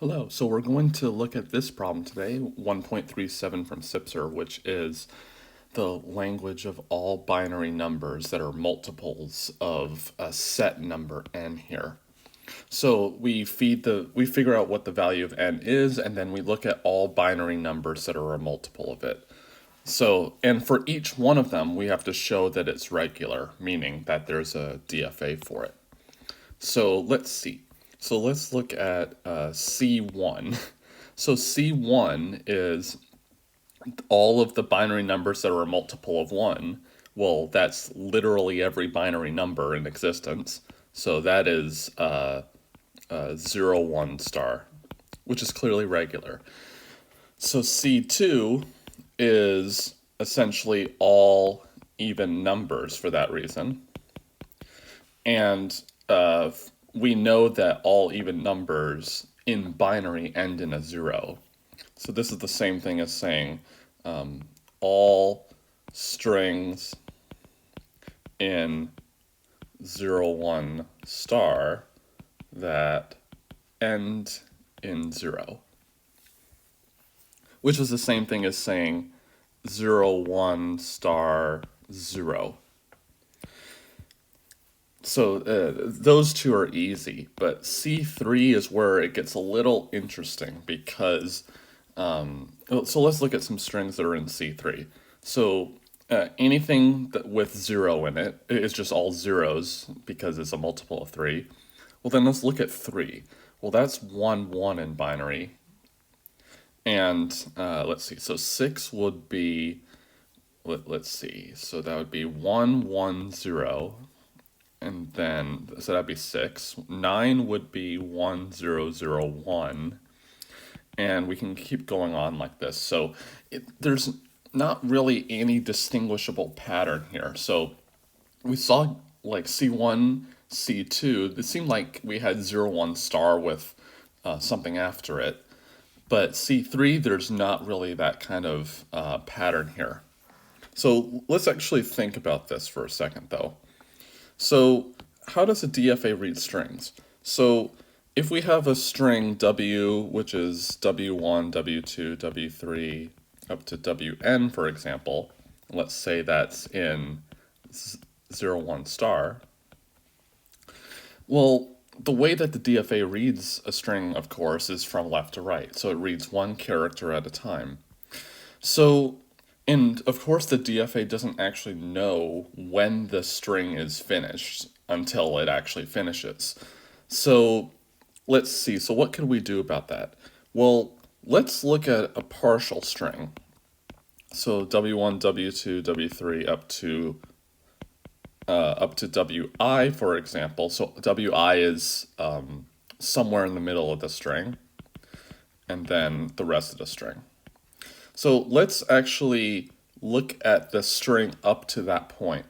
Hello, so we're going to look at this problem today, 1.37 from Sipser, which is the language of all binary numbers that are multiples of a set number n here. So we figure out what the value of n is, and then we look at all binary numbers that are a multiple of it. So, and for each one of them, we have to show that it's regular, meaning that there's a DFA for it. So let's see. So let's look at C1. So C1 is all of the binary numbers that are a multiple of 1. Well, that's literally every binary number in existence. So that is 0, 1 star, which is clearly regular. So C2 is essentially all even numbers for that reason. And we know that all even numbers in binary end in a 0. So this is the same thing as saying all strings in 0, 1 star that end in 0. Which is the same thing as saying 0, 1 star 0. So those two are easy, but C3 is where it gets a little interesting because, so let's look at some strings that are in C3. So anything with 0 in it is just all zeros because it's a multiple of 3. Well, then let's look at 3. Well, that's 1, 1 in binary. And let's see, so 6 would be, let's see, so that would be 1, 1, 0. And then, so that'd be 6. 9 would be 1, 0, 0, 1. And we can keep going on like this. So there's not really any distinguishable pattern here. So we saw like C1, C2, it seemed like we had 0, 1 star with something after it. But C3, there's not really that kind of pattern here. So let's actually think about this for a second though. So how does a DFA read strings? So if we have a string W, which is W1, W2, W3, up to Wn, for example, let's say that's in 0, 1 star, well, the way that the DFA reads a string, of course, is from left to right. So it reads one character at a time. So, and of course the DFA doesn't actually know when the string is finished until it actually finishes. So let's see, so what can we do about that? Well, let's look at a partial string. So W1, W2, W3 up to WI, for example. So WI is somewhere in the middle of the string, and then the rest of the string. So let's actually look at the string up to that point.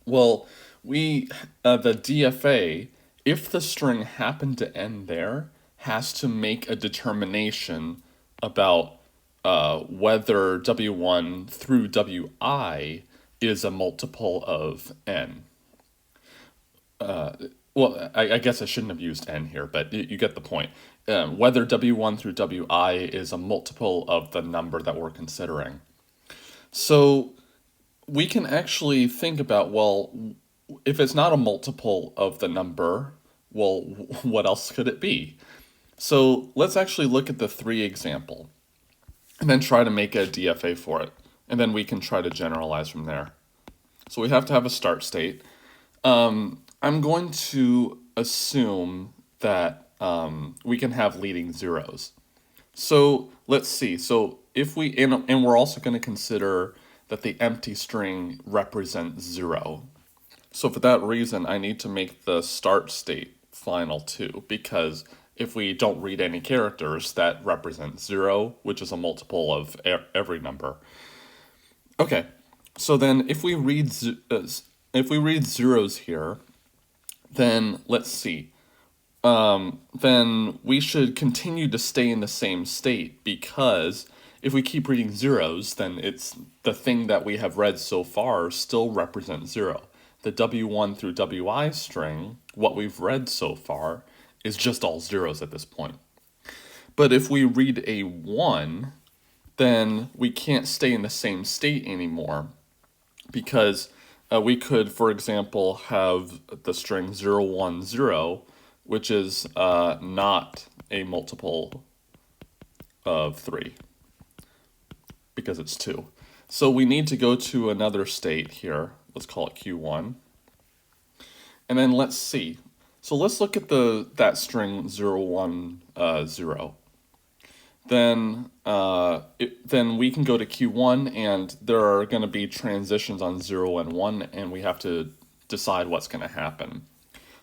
Well, the DFA, if the string happened to end there, has to make a determination about whether W1 through WI is a multiple of n. Well, I guess I shouldn't have used n here, but you get the point. Whether W1 through WI is a multiple of the number that we're considering. So we can actually think about, well, if it's not a multiple of the number, well, what else could it be? So let's actually look at the 3 example and then try to make a DFA for it. And then we can try to generalize from there. So we have to have a start state. I'm going to assume that we can have leading zeros. So let's see. So if we, and we're also going to consider that the empty string represents 0. So for that reason, I need to make the start state final too, because if we don't read any characters, that represents 0, which is a multiple of every number. Okay, so then if we read zeros here, then let's see. Then we should continue to stay in the same state, because if we keep reading zeros, then it's the thing that we have read so far still represents 0. The W1 through WI string, what we've read so far, is just all zeros at this point. But if we read a 1, then we can't stay in the same state anymore, because we could, for example, have the string 0, 1, 0, which is not a multiple of 3, because it's 2. So we need to go to another state here. Let's call it Q1. And then let's see. So let's look at that string 0, 1, 0. Then we can go to Q1, and there are going to be transitions on 0 and 1, and we have to decide what's going to happen.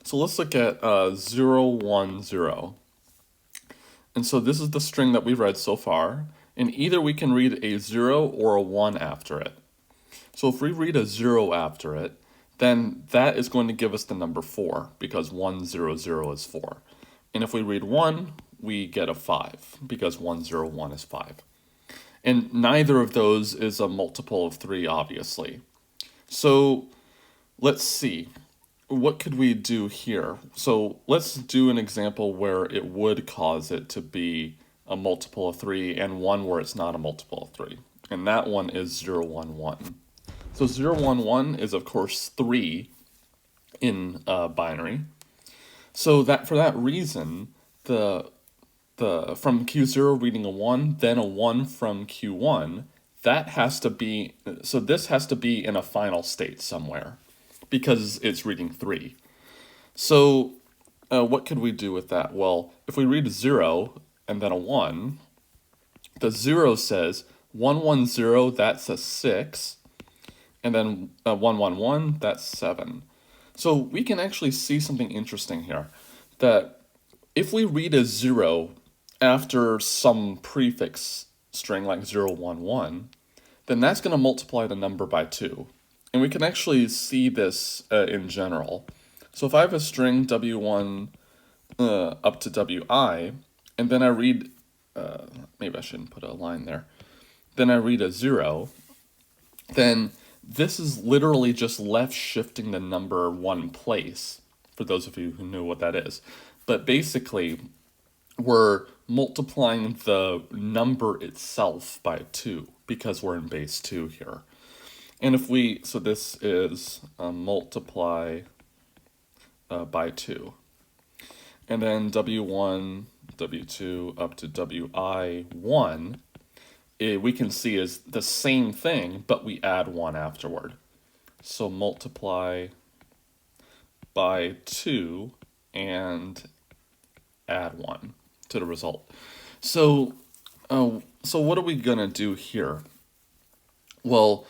So let's look at 0, 1, 0. And so this is the string that we've read so far, and either we can read a 0 or a 1 after it. So if we read a 0 after it, then that is going to give us the number 4, because 1, 0, 0 is 4. And if we read 1, we get a 5, because 1, 0, 1 is 5. And neither of those is a multiple of 3, obviously. So let's see. What could we do here? So let's do an example where it would cause it to be a multiple of 3, and one where it's not a multiple of 3. And that one is 0, 1, 1. So 0, 1, 1 is, of course, 3 in binary. So that for that reason, the from Q0 reading a 1, then a 1 from Q1, that has to be, so this has to be in a final state somewhere, because it's reading 3. So what could we do with that? Well, if we read a 0 and then a 1, the 0 says 1, 1, 0, that's a 6, and then 1, 1, 1, that's 7. So we can actually see something interesting here, that if we read a 0 after some prefix string like 0, 1, 1, then that's going to multiply the number by 2. And we can actually see this in general. So if I have a string w1 up to wi, and then I read, maybe I shouldn't put a line there, then I read a 0, then this is literally just left shifting the number 1 place, for those of you who know what that is. But basically, we're multiplying the number itself by 2, because we're in base 2 here. And if we, so this is multiply by 2. And then w1, w2 up to wi1, we can see is the same thing, but we add 1 afterward. So multiply by 2 and add 1 to the result. So what are we going to do here? Well,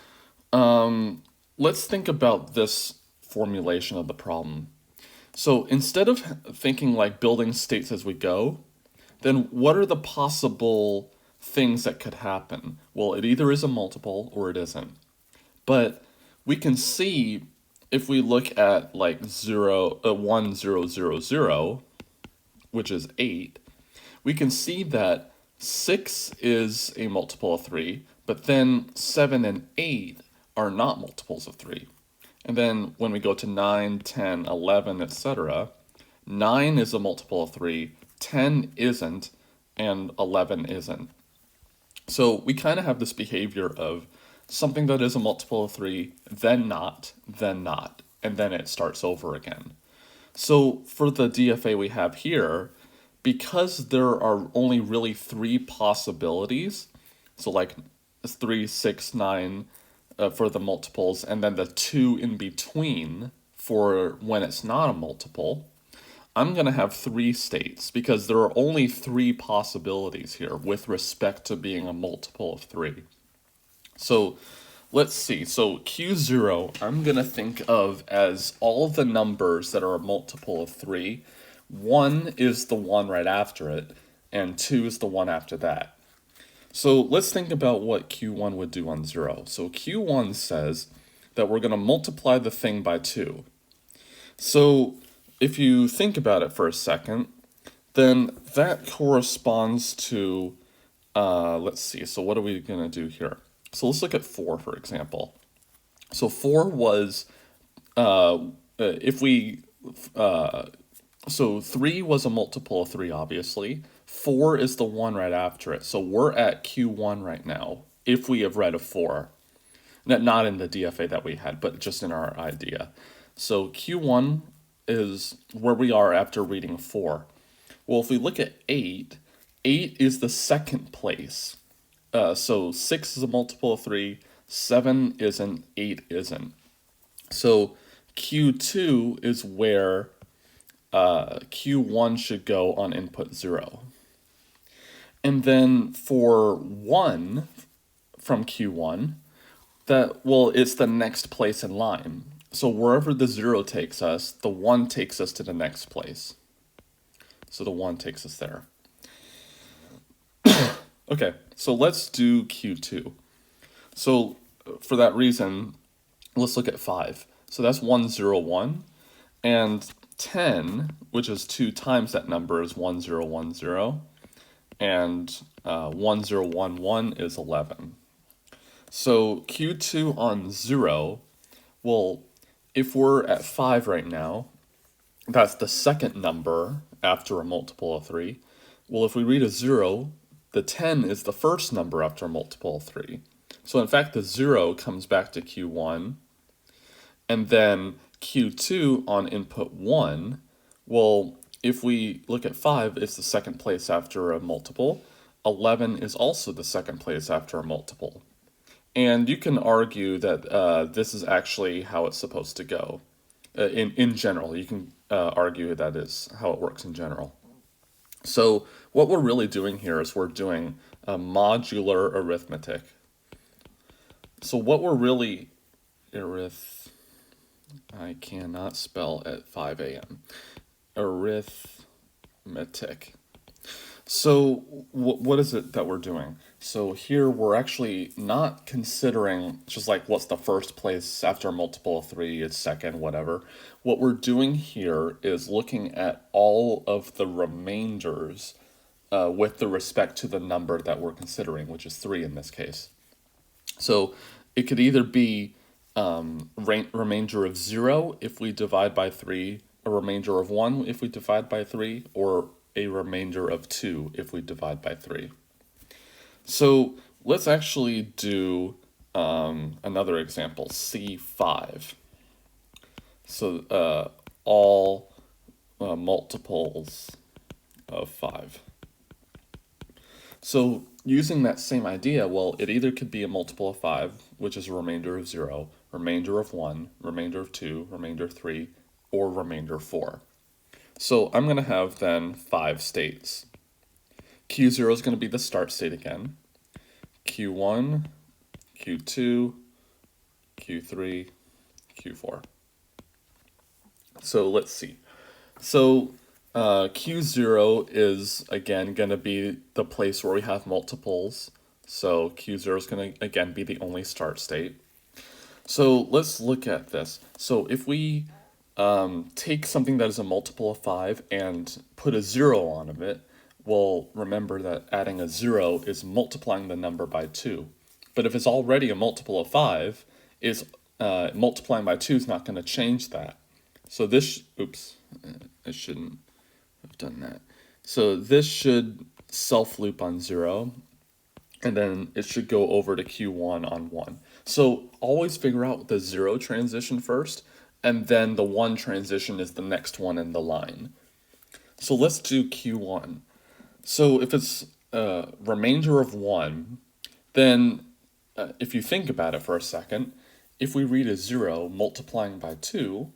let's think about this formulation of the problem. So instead of thinking like building states as we go, then what are the possible things that could happen? Well, it either is a multiple or it isn't. But we can see if we look at like 1, 0, 0, 0, which is 8, we can see that 6 is a multiple of 3, but then 7 and 8 are not multiples of 3. And then when we go to 9, 10, 11, etc., 9 is a multiple of 3, 10 isn't, and 11 isn't. So we kind of have this behavior of something that is a multiple of 3, then not, and then it starts over again. So for the DFA we have here, because there are only really 3 possibilities, so like 3, 6, 9 for the multiples, and then the 2 in between for when it's not a multiple, I'm going to have 3 states, because there are only 3 possibilities here with respect to being a multiple of 3. So let's see. So Q0, I'm going to think of as all the numbers that are a multiple of 3. 1 is the one right after it, and 2 is the one after that. So let's think about what Q1 would do on 0. So Q1 says that we're going to multiply the thing by 2. So if you think about it for a second, then that corresponds to, let's see, so what are we going to do here? So let's look at 4, for example. So 4 was, if we So 3 was a multiple of 3, obviously. 4 is the one right after it. So we're at Q1 right now, if we have read a 4. Not in the DFA that we had, but just in our idea. So Q1 is where we are after reading 4. Well, if we look at 8, 8 is the second place. So 6 is a multiple of 3, 7 isn't, 8 isn't. So Q2 is where Q1 should go on input 0. And then for 1 from Q1, it's the next place in line. So wherever the 0 takes us, the 1 takes us to the next place. So the 1 takes us there. Okay, so let's do Q2. So for that reason, let's look at 5. So that's 101. And 10, which is 2 times that number, is 1010. And 1011 is 11. So Q2 on 0, well, if we're at 5 right now, that's the second number after a multiple of 3. Well, if we read a 0, the 10 is the first number after a multiple of 3. So in fact, the 0 comes back to Q1, and then Q2 on input 1, well, if we look at 5, it's the second place after a multiple. 11 is also the second place after a multiple. And you can argue that this is actually how it's supposed to go. In general, you can argue that is how it works in general. So what we're really doing here is we're doing a modular arithmetic. So what we're really I cannot spell at 5 a.m. Arithmetic. So what is it that we're doing? So here we're actually not considering just like what's the first place after a multiple of 3, it's second, whatever. What we're doing here is looking at all of the remainders with the respect to the number that we're considering, which is 3 in this case. So it could either be remainder of 0 if we divide by 3, a remainder of 1 if we divide by 3, or a remainder of 2 if we divide by 3. So let's actually do another example, C5. So all multiples of 5. So using that same idea, well, it either could be a multiple of 5, which is a remainder of 0, remainder of 1, remainder of 2, remainder of 3, or remainder of 4. So I'm going to have then 5 states. Q0 is going to be the start state again. Q1, Q2, Q3, Q4. So let's see. So Q0 is again going to be the place where we have multiples. So Q0 is going to again be the only start state. So let's look at this. So if we take something that is a multiple of 5 and put a 0 on it, well, remember that adding a 0 is multiplying the number by 2. But if it's already a multiple of 5, multiplying by 2 is not going to change that. So this, I shouldn't have done that. So this should self-loop on 0, and then it should go over to Q1 on 1. So always figure out the 0 transition first, and then the 1 transition is the next one in the line. So let's do Q1. So if it's a remainder of 1, then if you think about it for a second, if we read a 0 multiplying by 2,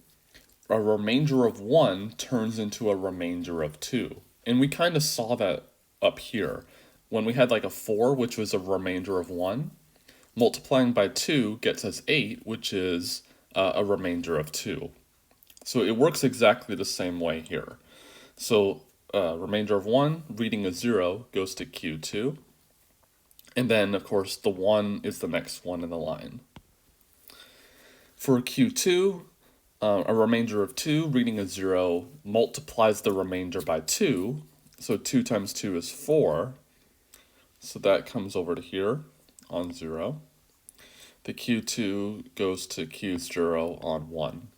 a remainder of 1 turns into a remainder of 2. And we kind of saw that up here. When we had like a 4, which was a remainder of 1, multiplying by 2 gets us 8, which is a remainder of 2. So it works exactly the same way here. So remainder of 1, reading a 0 goes to Q2. And then, of course, the 1 is the next one in the line. For Q2, a remainder of 2, reading a 0, multiplies the remainder by 2. So 2 times 2 is 4. So that comes over to here on 0. The Q2 goes to Q0 on 1,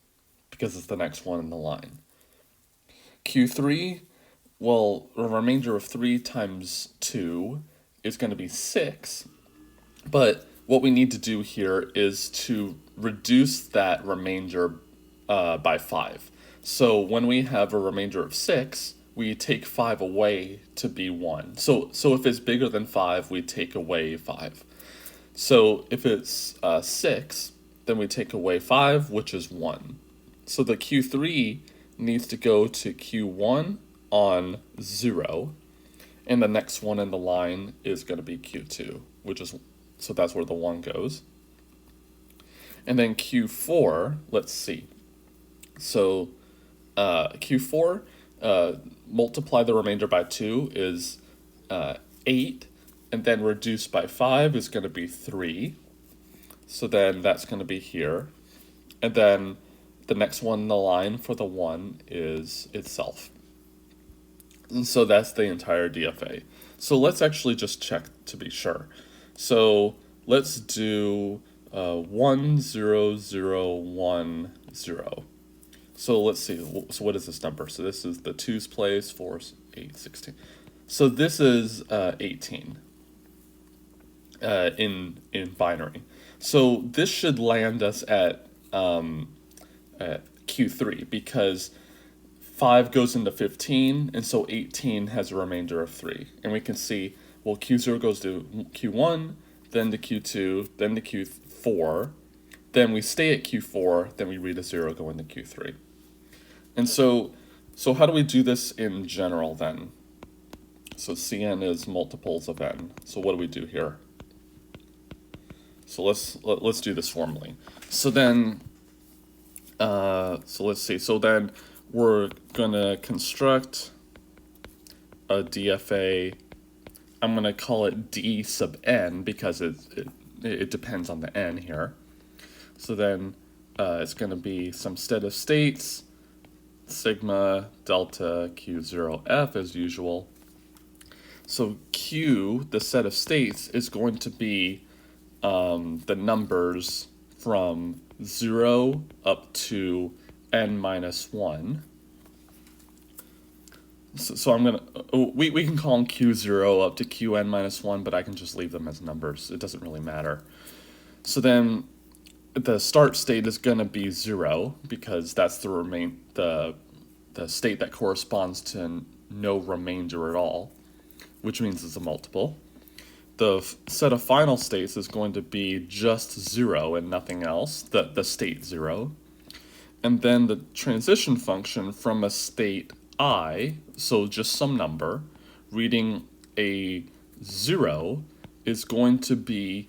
because it's the next one in the line. Q3, well, a remainder of 3 times 2 is going to be 6, but what we need to do here is to reduce that remainder by 5. So when we have a remainder of 6, we take 5 away to be 1. So if it's bigger than 5, we take away 5. So if it's 6, then we take away 5, which is 1. So the Q3 needs to go to Q1 on 0, and the next one in the line is going to be Q2, which is, so that's where the 1 goes. And then Q4, let's see. So Q4, multiply the remainder by 2 is 8, and then reduced by 5 is going to be 3. So then that's going to be here. And then the next one in the line for the 1 is itself. And so that's the entire DFA. So let's actually just check to be sure. So let's do 1, 0, 0, 1, 0. So let's see, so what is this number? So this is the 2's place, 4's, 8, 16. So this is 18 in binary. So this should land us at Q3 because 5 goes into 15, and so 18 has a remainder of 3. And we can see, well, Q0 goes to Q1, then to Q2, then to Q4, then we stay at Q4, then we read a 0 go into Q3. And so how do we do this in general then? So Cn is multiples of n. So what do we do here? So let's do this formally. So then, so let's see. So then we're gonna construct a DFA. I'm gonna call it D sub n because it depends on the n here. So then it's gonna be some set of states, sigma delta Q0F as usual. So Q, the set of states, is going to be the numbers from 0 up to n minus 1. So I'm going to, we can call them Q0 up to Qn minus 1, but I can just leave them as numbers. It doesn't really matter. So then the start state is going to be 0 because that's the state that corresponds to no remainder at all, which means it's a multiple. The set of final states is going to be just 0 and nothing else, the state 0. And then the transition function from a state I, so just some number, reading a 0 is going to be,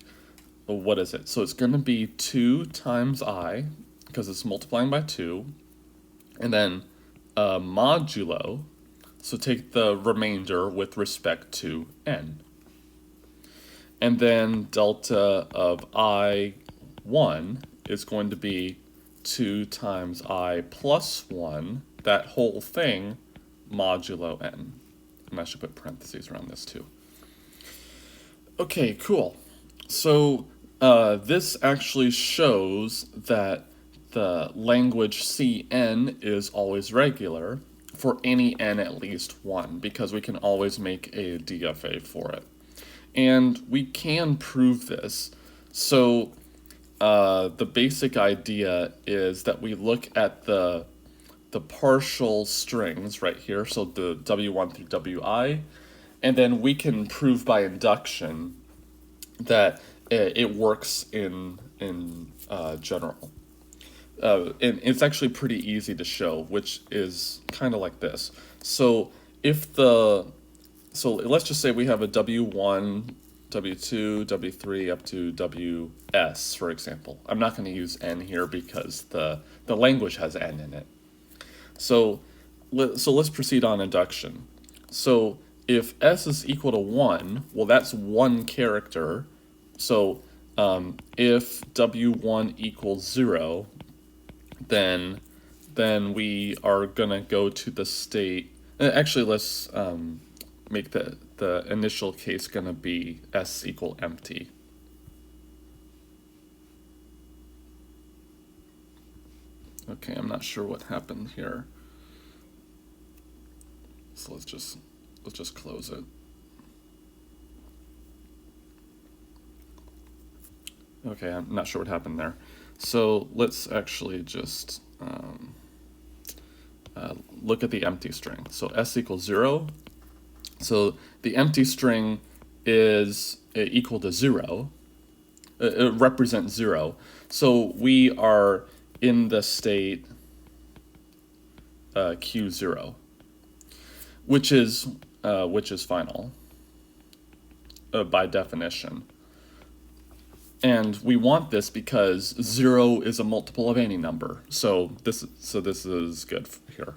what is it? So it's going to be 2 times I, because it's multiplying by 2, and then modulo, so take the remainder with respect to n. And then delta of I1 is going to be 2 times I plus 1, that whole thing, modulo n. And I should put parentheses around this too. Okay, cool. So this actually shows that the language Cn is always regular for any n at least 1, because we can always make a DFA for it. And we can prove this. So the basic idea is that we look at the partial strings right here, so the W1 through Wi, and then we can prove by induction that it works in general. And it's actually pretty easy to show, which is kind of like this. So so let's just say we have a W1, W2, W3 up to WS, for example. I'm not going to use n here because the language has n in it. So let's proceed on induction. So if s is equal to 1, well, that's one character. So if W1 equals 0, then we are going to go to the state. Actually, let's make the initial case going to be s equal empty. Okay, I'm not sure what happened here. So let's just close it. Okay, I'm not sure what happened there. So let's actually just look at the empty string. So s equals 0. So the empty string is equal to 0. It represents 0. So we are in the state Q0, which is final by definition. And we want this because 0 is a multiple of any number. So this is good here.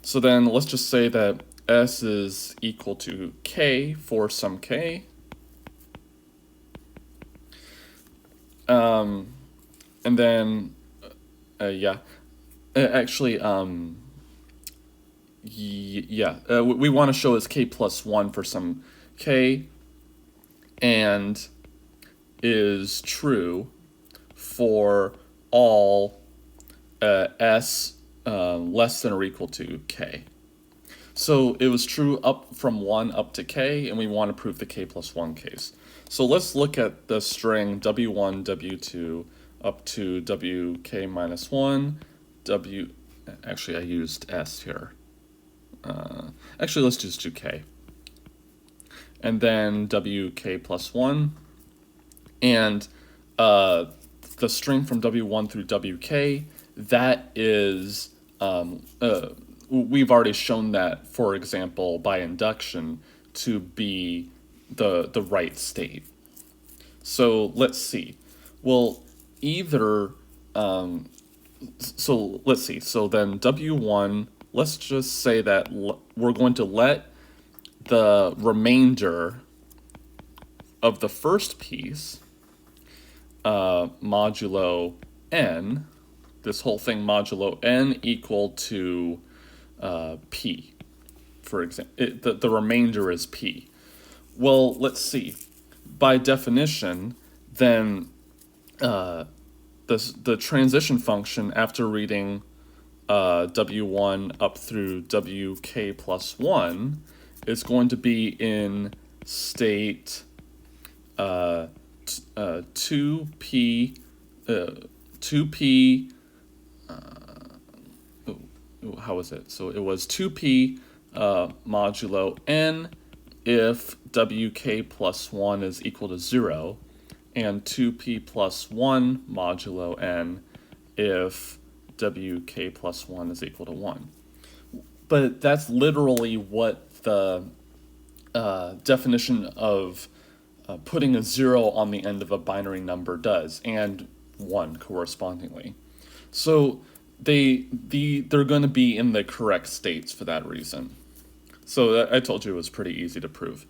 So then let's just say that s is equal to k for some k. And then, actually, we want to show as k plus 1 for some k, and is true for all s less than or equal to k. So it was true up from 1 up to k, and we want to prove the k plus 1 case. So let's look at the string w1, w2 up to wk minus 1, actually I used s here. Actually, let's just do k. And then wk plus 1. And the string from w1 through wk, that is, we've already shown that, for example, by induction, to be the right state. So let's see. Well, either, so let's see. So then w1, let's just say that we're going to let the remainder of the first piece, modulo n, this whole thing modulo n equal to p, for example. The remainder is p. Well, let's see. By definition, then the transition function after reading w1 up through wk plus 1 is going to be in state 2p, how was it? So it was 2p modulo n if wk plus 1 is equal to 0, and 2p plus 1 modulo n if wk plus 1 is equal to 1. But that's literally what the definition of putting a 0 on the end of a binary number does, and 1 correspondingly. So they're going to be in the correct states for that reason. So I told you it was pretty easy to prove.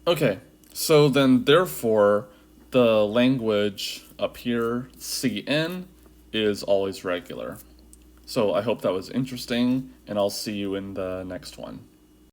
Okay, so then therefore the language up here, Cn, is always regular. So I hope that was interesting, and I'll see you in the next one.